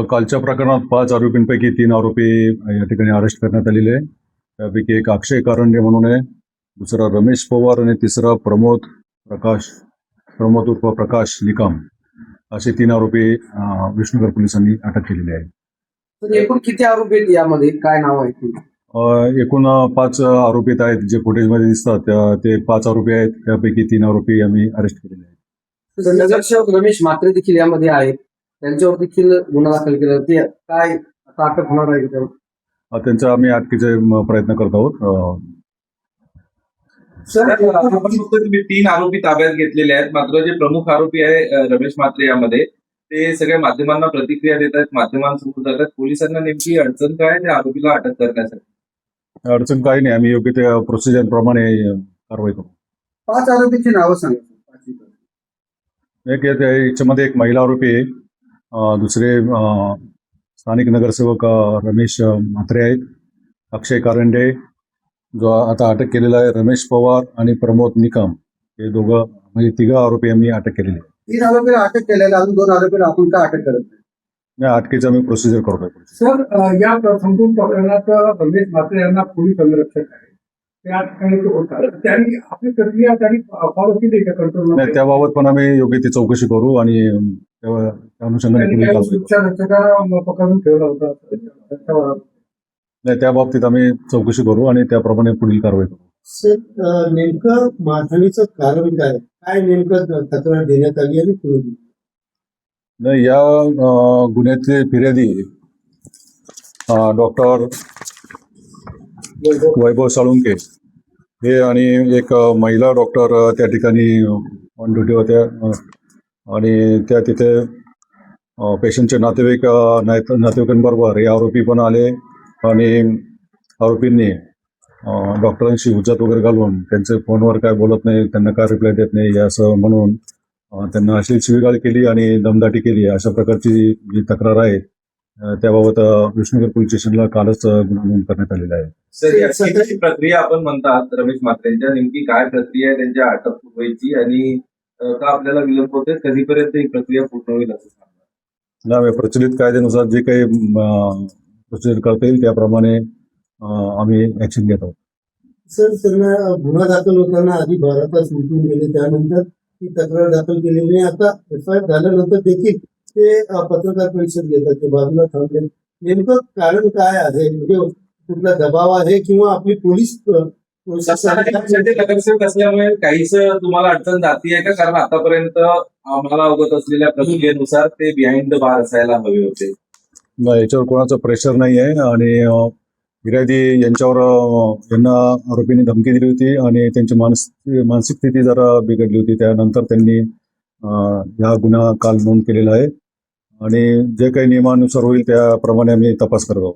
कालच्या प्रकरणात 5 आरोपींपैकी 3 आरोपी या ठिकाणी अरेस्ट करण्यात आलेले आहे. त्यापैकी एक अक्षय कारंडे म्हणून आहे, दुसरा रमेश पवार आणि तिसरा प्रमोद उर्फ प्रकाश निकम असे 3 आरोपी विष्णुनगर पोलिसांनी अटक केलेले आहे. तर एकूण किती आरोपी आहेत यामध्ये, काय नाव आहे ते? एकूण 5 आरोपी आहेत जे फुटेजमध्ये दिसतात. ते 5 आरोपी आहेत, त्यापैकी 3 आरोपी आम्ही अरेस्ट केलेले आहेत. तर नगरसेवक रमेश म्हात्रे देखील यामध्ये आहेत, त्यांच्यावर देखील गुन्हा दाखल केला. ते काय आता अटक होणार आहे त्यावर? त्यांचा आम्ही अटकेचे प्रयत्न करत आहोत. सर, आपण फक्त तुम्ही 3 आरोपी ताब्यात घेतलेले आहेत, मात्र जे प्रमुख आरोपी आहे रमेश म्हात्रे यामध्ये ते सगळ्या माध्यमांना प्रतिक्रिया देत आहेत, माध्यमांसमोर जातात. पोलिसांना नेमकी अडचण काय आहे त्या आरोपीला अटक करण्यासाठी? अडचण काही नाही, आम्ही योग्य त्या प्रोसिजर प्रमाणे कारवाई करू. 5 आरोपीची नावं सांगा. याच्यामध्ये एक महिला आरोपी आहे, दुसरे स्थानिक नगरसेवक रमेश म्हात्रे आहेत, अक्षय कारंडे जो आता अटक केलेला आहे, रमेश पवार आणि प्रमोद निकम हे दोघं म्हणजे 3 आरोपी आम्ही अटक केलेले आहे. 3 आरोपीला अटक केलेल्या, अजून 2 आरोपीला आपण का अटक करत नाही? या अटकेचा आम्ही प्रोसिजर करतोय. सर, या संपूर्ण प्रकरणात रमेश म्हात्रे यांना पोलीस संरक्षक आहे, त्या ठिकाणी तो होता. त्यांनी आपली प्रक्रिया त्यांनी फॉलो केली का कंट्रोल? नाही, त्याबाबत पण आम्ही योग्य ती चौकशी करू आणि त्या अनुषंगाने पुढील कारवाई करू. पकडून ठेवला होता त्याच्यावर. नाही, त्या बाबतीत आम्ही चौकशी करू आणि त्याप्रमाणे पुढील कारवाई करू. सर, नेमकं मारहाणीचं कारण काय नेमकं तक्रार देण्यात आली आणि पुढे? नाही, या गुन्ह्यातले फिर्यादी डॉक्टर वैभव साळुंके हे आणि एक महिला डॉक्टर त्या ठिकाणी ऑन ड्युटी होत्या आणि त्या तिथे पेशंटचे नातेवाईकांबरोबर हे आरोपी पण आले आणि आरोपींनी डॉक्टरांशी हुज्जत वगैरे घालून त्यांचे फोनवर काय बोलत नाही, त्यांना काय रिप्लाय देत नाही असं म्हणून त्यांना अशी शिवीगाळ केली आणि दमदाटी केली. अशा प्रकारची जी तक्रार आहे त्याबाबत विष्णुनगर पोलीस स्टेशनला कालच गुन्हा नोंद करण्यात आलेला आहे. सर, याची प्रक्रिया आपण म्हणतात रमेश म्हात्रेंच्या, नेमकी काय प्रक्रिया आहे त्यांच्या अटक व्हायची आणि का आपल्याला विलंब होते, कधीपर्यंत ही प्रक्रिया पूर्ण होईल असं सांगा? नाही, प्रचलित कायद्यानुसार जे काही प्रोसिजर करता येईल त्याप्रमाणे आम्ही ऍक्शन घेत आहोत. सर, त्यांना गुन्हा दाखल होताना आधी 12 तास उलटून गेले, त्यानंतर ती तक्रार दाखल केलेली आहे. आता FIR झाल्यानंतर देखील ते पत्रकार परिषद घेतात, ते बाजूला थांबले. नेमकं कारण काय आहे? म्हणजे कुठला दबाव आहे किंवा आपली पोलीस नगरसेवक असल्यामुळे काहीच तुम्हाला अडचण जाती आहे का? कारण आतापर्यंत आम्हाला अवगत असलेल्या प्रक्रियेनुसार ते बिहाइंड द बार असायला हवे होते. नाही, याच्यावर कोणाचं प्रेशर नाही आहे आणि फिर्यादी यांना आरोपींनी धमकी दिली होती आणि त्यांची मानसिक स्थिती जरा बिघडली होती. त्यानंतर त्यांनी हा गुन्हा काल नोंद केलेला आहे आणि जे काही नियमानुसार होईल त्याप्रमाणे आम्ही तपास करत आहोत.